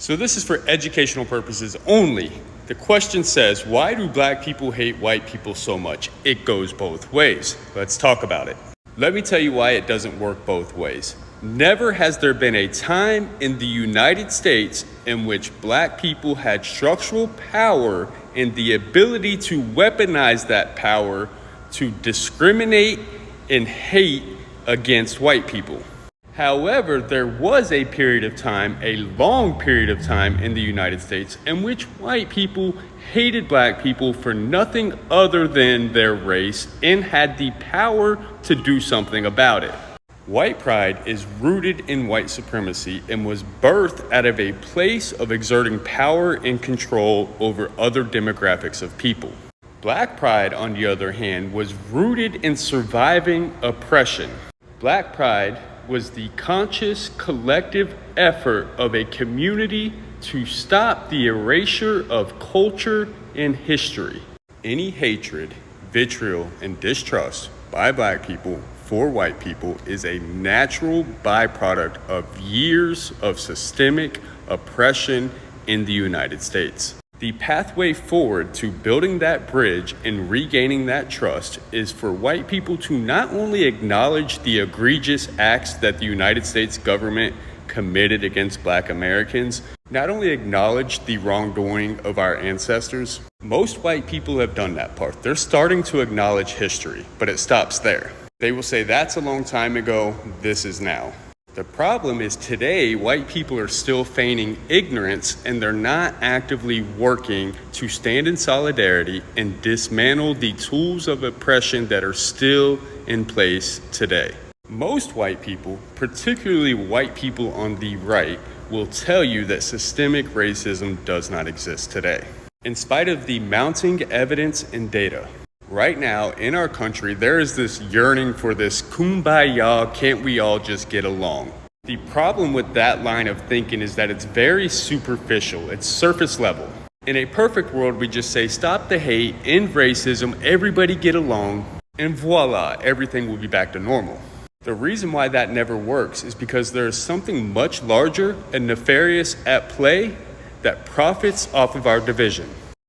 So this is for educational purposes only. The question says, why do black people hate white people so much? It goes both ways. Let's talk about it. Let me tell you why it doesn't work both ways. Never has there been a time in the United States in which black people had structural power and the ability to weaponize that power to discriminate and hate against white people. However, there was a period of time, a long period of time in the United States in which white people hated black people for nothing other than their race and had the power to do something about it. White pride is rooted in white supremacy and was birthed out of a place of exerting power and control over other demographics of people. Black pride, on the other hand, was rooted in surviving oppression. Black pride was the conscious collective effort of a community to stop the erasure of culture and history. Any hatred, vitriol, and distrust by black people for white people is a natural byproduct of years of systemic oppression in the United States. The pathway forward to building that bridge and regaining that trust is for white people to not only acknowledge the egregious acts that the United States government committed against black Americans, not only acknowledge the wrongdoing of our ancestors. Most white people have done that part. They're starting to acknowledge history, but it stops there. They will say, that's a long time ago, this is now. The problem is today, white people are still feigning ignorance and they're not actively working to stand in solidarity and dismantle the tools of oppression that are still in place today. Most white people, particularly white people on the right, will tell you that systemic racism does not exist today. In spite of the mounting evidence and data, right now in our country, there is this yearning for this kumbaya, can't we all just get along? The problem with that line of thinking is that it's very superficial, it's surface level. In a perfect world, we just say, stop the hate, end racism, everybody get along, and voila, everything will be back to normal. The reason why that never works is because there is something much larger and nefarious at play that profits off of our division.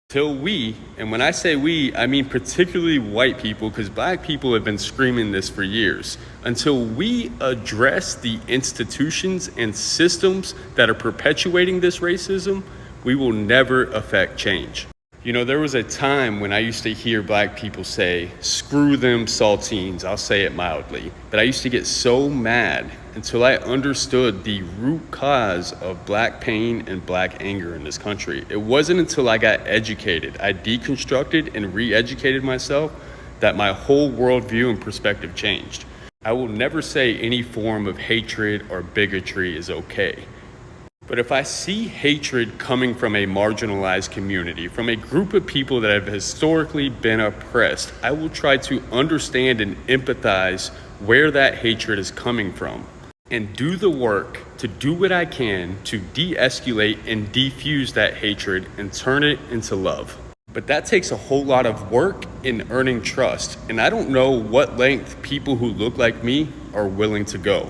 Till we, and when I say we, I mean particularly white people, because black people have been screaming this for years, until we address the institutions and systems that are perpetuating this racism, we will never affect change. You know, there was a time when I used to hear black people say, screw them saltines, I'll say it mildly, but I used to get so mad until I understood the root cause of black pain and black anger in this country. It wasn't until I got educated, I deconstructed and re-educated myself, that my whole worldview and perspective changed. I will never say any form of hatred or bigotry is okay. But if I see hatred coming from a marginalized community, from a group of people that have historically been oppressed, I will try to understand and empathize where that hatred is coming from and do the work to do what I can to de-escalate and defuse that hatred and turn it into love. But that takes a whole lot of work in earning trust, and I don't know what length people who look like me are willing to go.